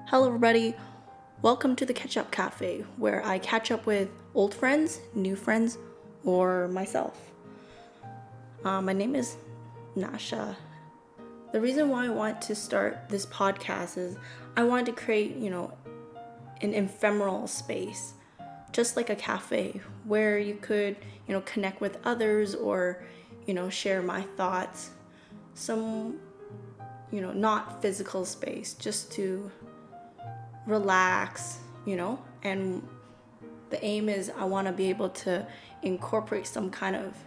Hello everybody, welcome to the Ketchup Café, where I catch up with old friends, new friends, or myself. My name is Nasha. The reason why I want to start this podcast is I wanted to create, an ephemeral space, just like a cafe, where you could, connect with others or, share my thoughts. Some, not physical space, just to relax, and the aim is I want to be able to incorporate some kind of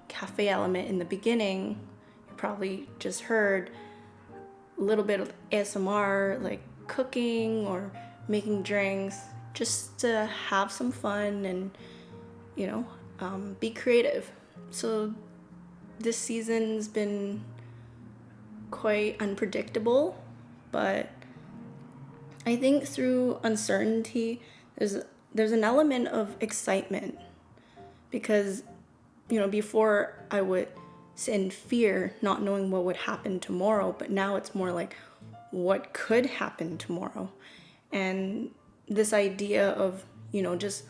cafe element in the beginning. You probably just heard a little bit of ASMR, like cooking or making drinks, just to have some fun and, be creative. So this season's been quite unpredictable, but I think through uncertainty, there's an element of excitement because, before I would sit in fear, not knowing what would happen tomorrow, but now it's more like what could happen tomorrow. And this idea of, just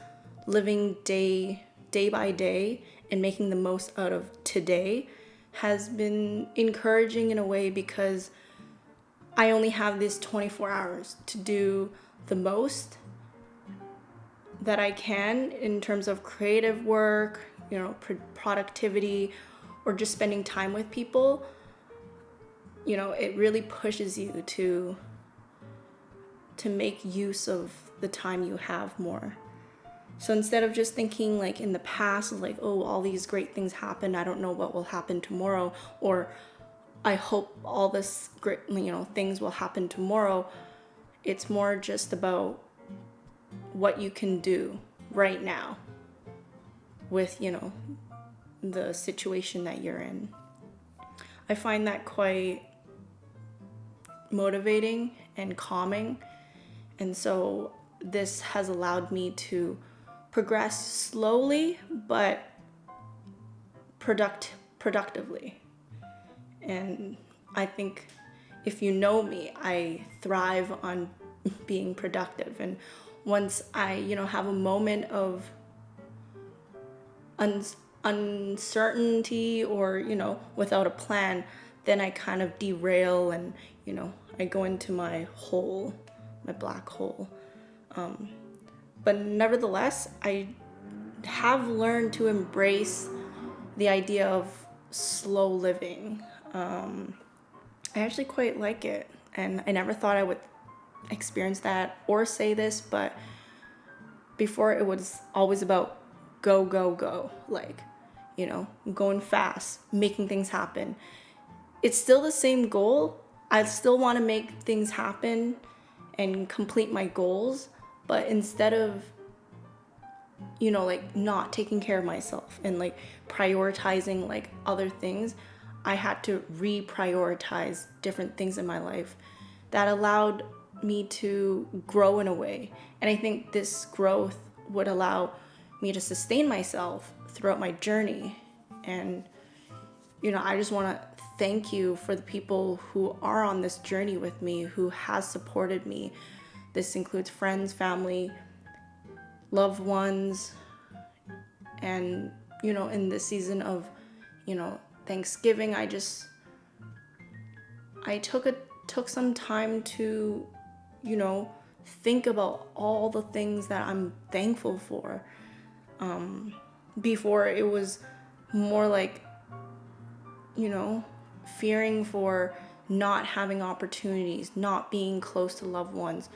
living day by day and making the most out of today has been encouraging in a way because I only have this 24 hours to do the most that I can in terms of creative work, productivity, or just spending time with people. It really pushes you to make use of the time you have more. So instead of just thinking like in the past, like, oh, all these great things happen, I don't know what will happen tomorrow, or I hope all this great, things will happen tomorrow. It's more just about what you can do right now with, the situation that you're in. I find that quite motivating and calming. And so this has allowed me to progress slowly, but productively. And I think if you know me, I thrive on being productive. And once I, have a moment of uncertainty or, without a plan, then I kind of derail and, I go into my black hole. But nevertheless, I have learned to embrace the idea of slow living. I actually quite like it, and I never thought I would experience that or say this, but before it was always about go, like, going fast, making things happen. It's still the same goal. I still want to make things happen and complete my goals, but instead of, not taking care of myself and like prioritizing like other things, I had to reprioritize different things in my life that allowed me to grow in a way. And I think this growth would allow me to sustain myself throughout my journey. And, I just want to thank you for the people who are on this journey with me, who has supported me. This includes friends, family, loved ones, and, in this season of, Thanksgiving, I took some time to, think about all the things that I'm thankful for. Before it was more like, fearing for not having opportunities, not being close to loved ones.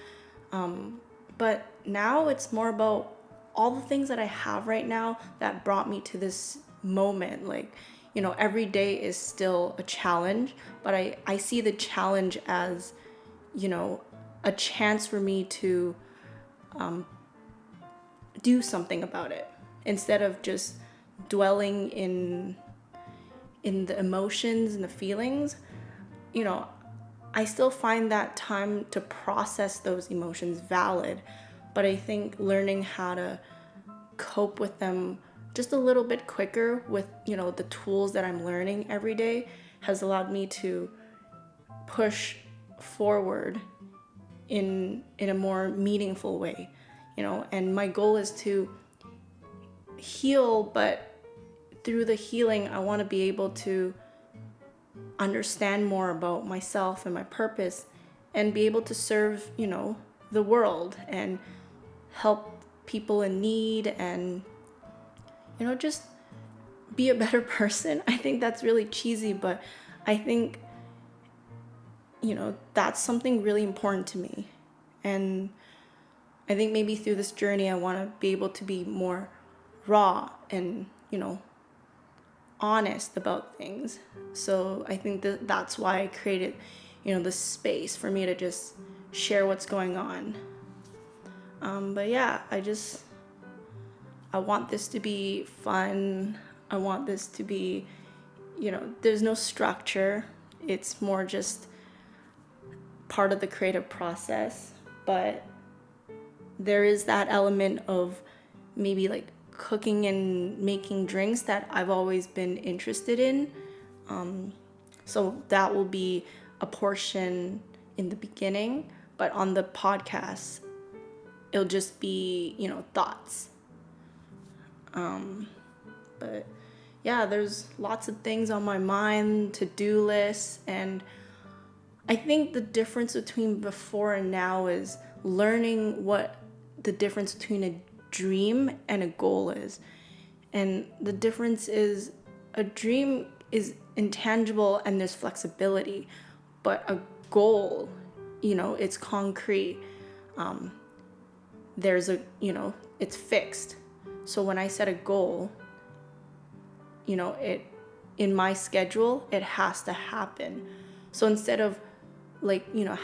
But now it's more about all the things that I have right now that brought me to this moment. Like, every day is still a challenge, but I see the challenge as, a chance for me to do something about it instead of just dwelling in the emotions and the feelings. I still find that time to process those emotions valid, but I think learning how to cope with them just a little bit quicker with, the tools that I'm learning every day has allowed me to push forward in a more meaningful way, and my goal is to heal, but through the healing, I want to be able to understand more about myself and my purpose and be able to serve, the world and help people in need and, just be a better person. I think that's really cheesy, but I think, that's something really important to me. And I think maybe through this journey, I want to be able to be more raw and, honest about things. So I think that's why I created, this space for me to just share what's going on. But yeah, I want this to be fun. I want this to be, there's no structure. It's more just part of the creative process. But there is that element of maybe like cooking and making drinks that I've always been interested in. So that will be a portion in the beginning. But on the podcast, it'll just be, thoughts. But yeah, there's lots of things on my mind, to-do lists, and I think the difference between before and now is learning what the difference between a dream and a goal is. And the difference is a dream is intangible and there's flexibility, but a goal, it's concrete. There's it's fixed. So when I set a goal, it in my schedule, it has to happen. So instead of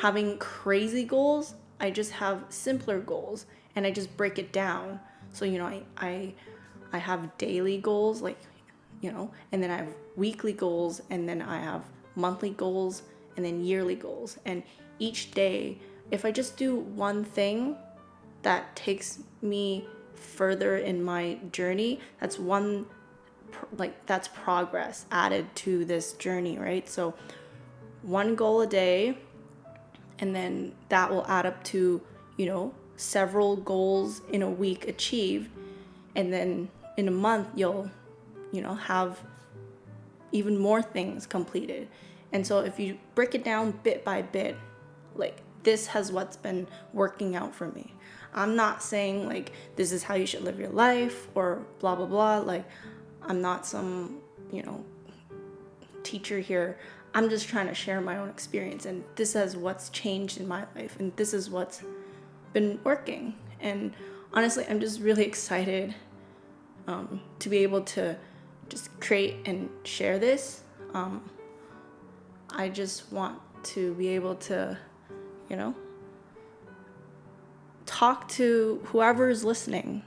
having crazy goals, I just have simpler goals and I just break it down. So, I have daily goals, and then I have weekly goals, and then I have monthly goals, and then yearly goals. And each day, if I just do one thing that takes me further in my journey, that's that's progress added to this journey, right? So one goal a day, and then that will add up to, several goals in a week achieved. And then in a month, you'll, have even more things completed. And so if you break it down bit by bit, this has what's been working out for me. I'm not saying this is how you should live your life or blah, blah, blah. I'm not some, teacher here. I'm just trying to share my own experience, and this is what's changed in my life, and this is what's been working. And honestly, I'm just really excited to be able to just create and share this. I just want to be able to, talk to whoever's listening.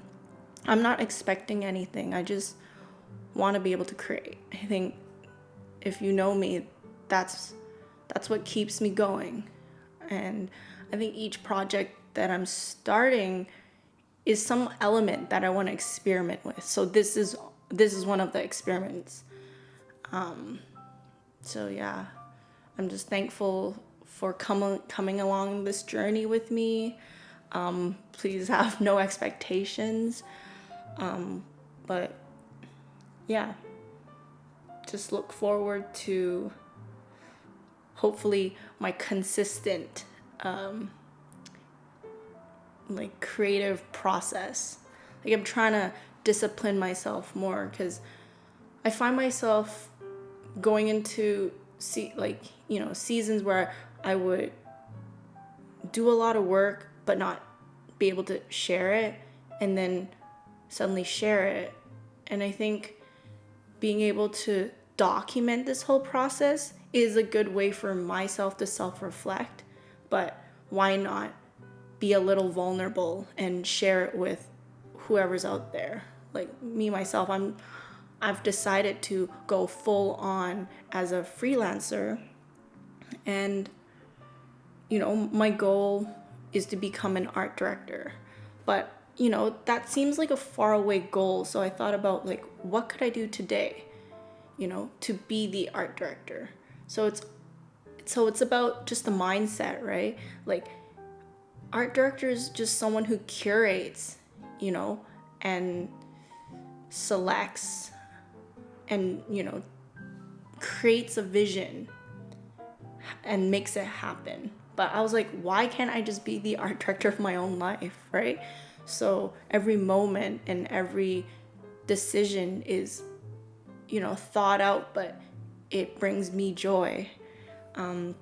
I'm not expecting anything. I just want to be able to create. I think if you know me, that's what keeps me going. And I think each project that I'm starting is some element that I want to experiment with. So this is one of the experiments. So yeah, I'm just thankful for coming along this journey with me. Please have no expectations. But yeah, just look forward to hopefully my consistent creative process. I'm trying to discipline myself more, because I find myself going into seasons where I would do a lot of work but not be able to share it, and then suddenly share it. And I think being able to document this whole process is a good way for myself to self-reflect. But why not be a little vulnerable and share it with whoever's out there? Me, myself, I've decided to go full on as a freelancer, and my goal is to become an art director. But that seems like a faraway goal. So I thought about what could I do today, to be the art director. So it's about just the mindset, right? art director is just someone who curates, and selects and, creates a vision and makes it happen. But I was like, why can't I just be the art director of my own life, right? So every moment and every decision is, thought out, but it brings me joy. And,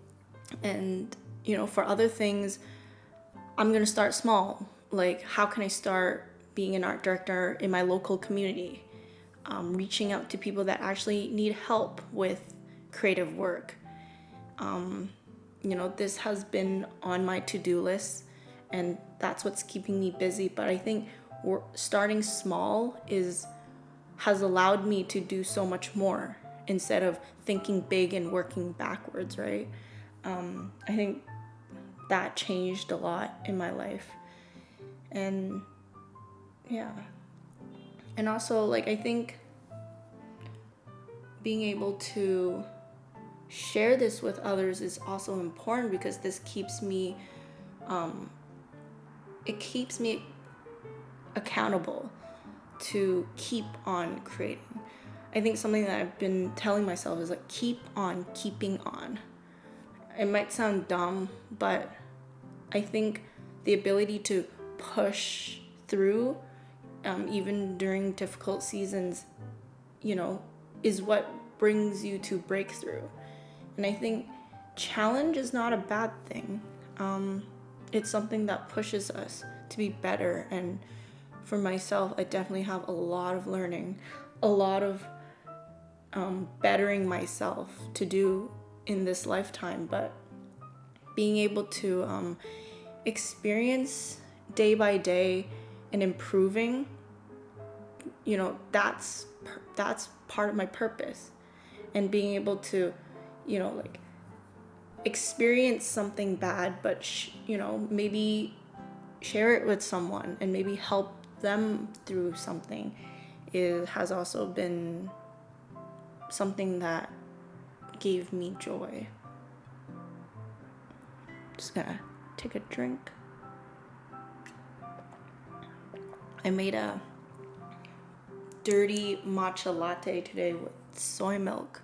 for other things, I'm going to start small. Like, how can I start being an art director in my local community? Reaching out to people that actually need help with creative work. This has been on my to-do list, and that's what's keeping me busy. But I think starting small has allowed me to do so much more instead of thinking big and working backwards, right? I think that changed a lot in my life. And yeah. And also, I think being able to share this with others is also important, because this keeps me accountable to keep on creating. I think something that I've been telling myself is keep on keeping on. It might sound dumb, but I think the ability to push through, even during difficult seasons, is what brings you to breakthrough. And I think challenge is not a bad thing. It's something that pushes us to be better. And for myself, I definitely have a lot of learning, a lot of bettering myself to do in this lifetime. But being able to experience day by day and improving, that's part of my purpose. And being able to, experience something bad, but maybe share it with someone and maybe help them through something, has also been something that gave me joy. Just gonna take a drink. I made a dirty matcha latte today with soy milk.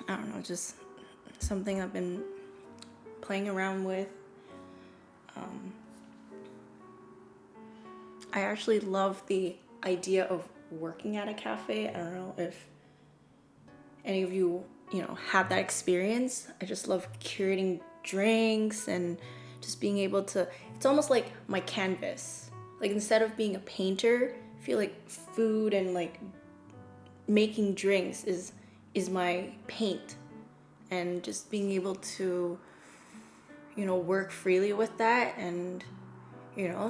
I don't know, just something I've been playing around with. I actually love the idea of working at a cafe. I don't know if any of you, have that experience. I just love curating drinks and just being able to, it's almost like my canvas. Instead of being a painter, I feel like food and making drinks is my paint. And just being able to, work freely with that. And,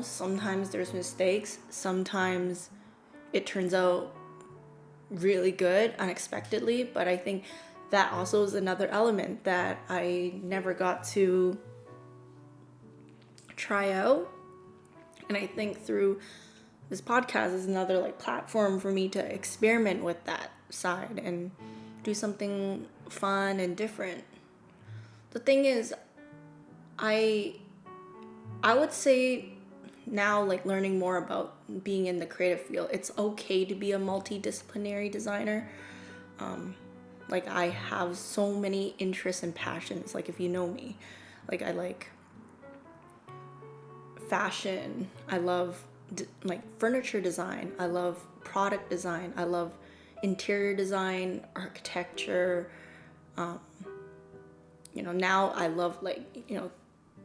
sometimes there's mistakes. Sometimes it turns out really good unexpectedly. But I think that also is another element that I never got to try out. And I think through this podcast is another platform for me to experiment with that side and do something fun and different. The thing is, I would say now, learning more about being in the creative field, it's okay to be a multi-disciplinary designer. I have so many interests and passions. If you know me, I like fashion. I love furniture design. I love product design. I love interior design, architecture. Now I love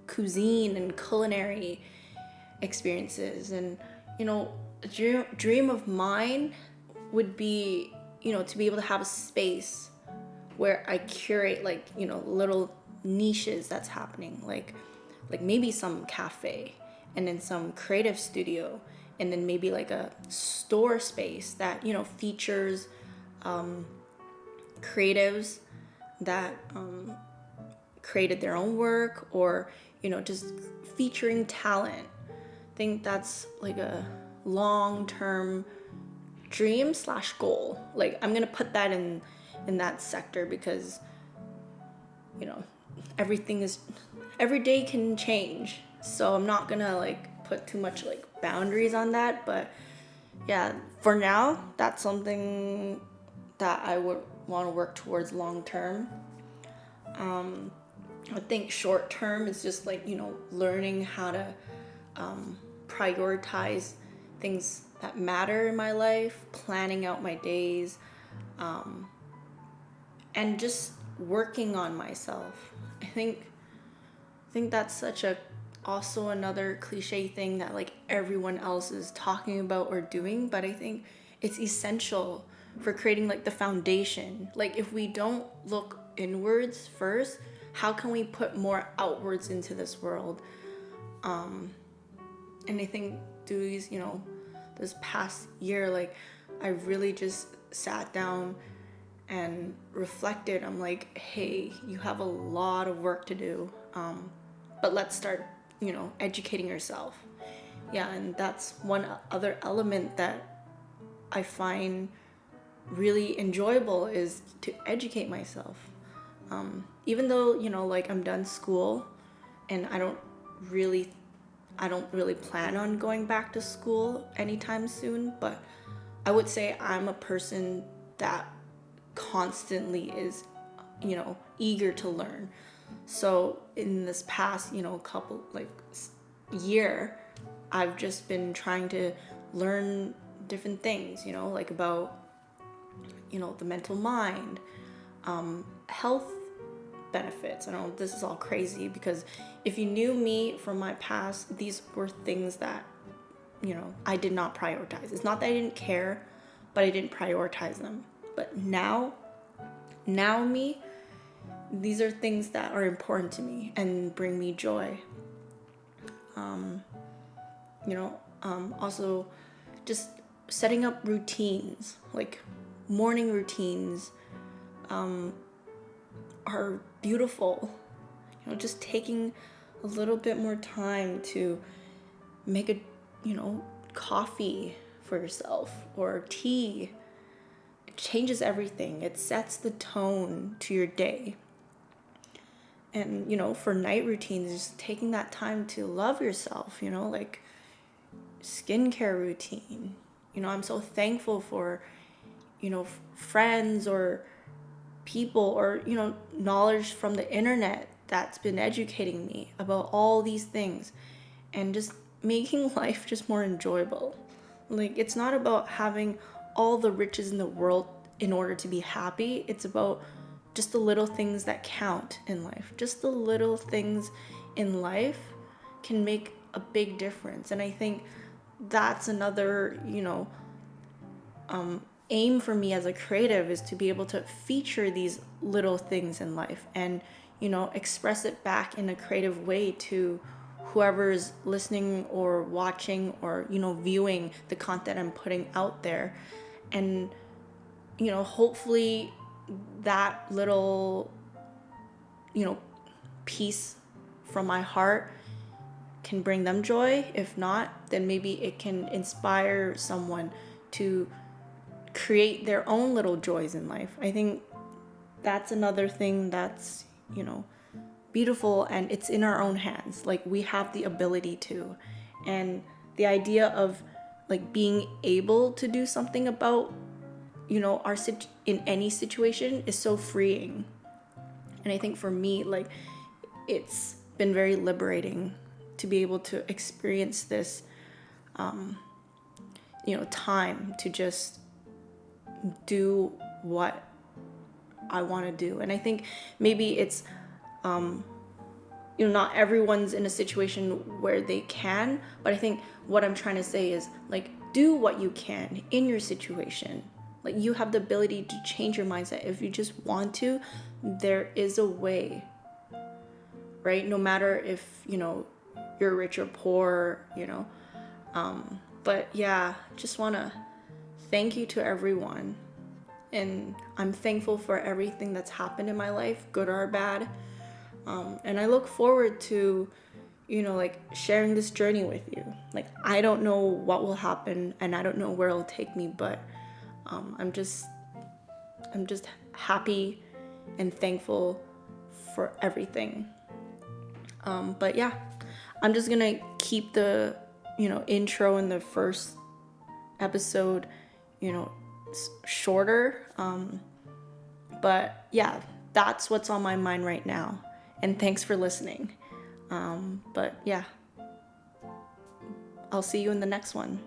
cuisine and culinary experiences. And a dream of mine would be to be able to have a space where I curate little niches that's happening, like maybe some cafe, and then some creative studio, and then maybe a store space that features creatives that created their own work, or just featuring talent. I think that's a long-term dream / goal. I'm gonna put that in that sector, because every day can change. So I'm not gonna like put too much like boundaries on that. But yeah, for now, that's something that I would want to work towards long term. I think short term is just like, learning how to prioritize things that matter in my life, planning out my days, and just working on myself. I think that's such a also another cliche thing that like everyone else is talking about or doing, but I think it's essential for creating like the foundation. Like if we don't look inwards first, how can we put more outwards into this world? And I think through these, this past year, like I really just sat down and reflected. I'm like, hey, you have a lot of work to do, but let's start, educating yourself. Yeah, and that's one other element that I find really enjoyable is to educate myself. Even though, like I'm done school and I don't really plan on going back to school anytime soon, but I would say I'm a person that constantly is, eager to learn. So in this past, couple like year, I've just been trying to learn different things, like about, the mental mind, health benefits. I know this is all crazy because if you knew me from my past, these were things that, I did not prioritize. It's not that I didn't care, but I didn't prioritize them. But now me, these are things that are important to me and bring me joy. Also just setting up routines, like morning routines, are beautiful. Just taking a little bit more time to make a, coffee for yourself or tea. It changes everything. It sets the tone to your day. And, for night routines, just taking that time to love yourself, like skincare routine. I'm so thankful for, friends or people or, knowledge from the internet that's been educating me about all these things and just making life just more enjoyable. Like, it's not about having all the riches in the world in order to be happy. It's about just the little things that count in life. Just the little things in life can make a big difference. And I think that's another, aim for me as a creative is to be able to feature these little things in life and, express it back in a creative way to whoever's listening or watching or, viewing the content I'm putting out there. And, hopefully that little, piece from my heart can bring them joy. If not, then maybe it can inspire someone to create their own little joys in life. I think that's another thing that's, beautiful, and it's in our own hands. Like, we have the ability to. And the idea of like being able to do something about, our in any situation is so freeing. And I think for me, like, it's been very liberating to be able to experience this, time to just do what I want to do. And I think maybe it's, not everyone's in a situation where they can, but I think what I'm trying to say is like, do what you can in your situation. Like, you have the ability to change your mindset. If you just want to, there is a way, right? No matter if, you're rich or poor, but yeah, just want to thank you to everyone. And I'm thankful for everything that's happened in my life, good or bad. And I look forward to, like sharing this journey with you. Like, I don't know what will happen and I don't know where it'll take me, but I'm just happy and thankful for everything. But yeah, I'm just gonna keep the, intro in the first episode, shorter. But yeah, that's what's on my mind right now. And thanks for listening. But yeah, I'll see you in the next one.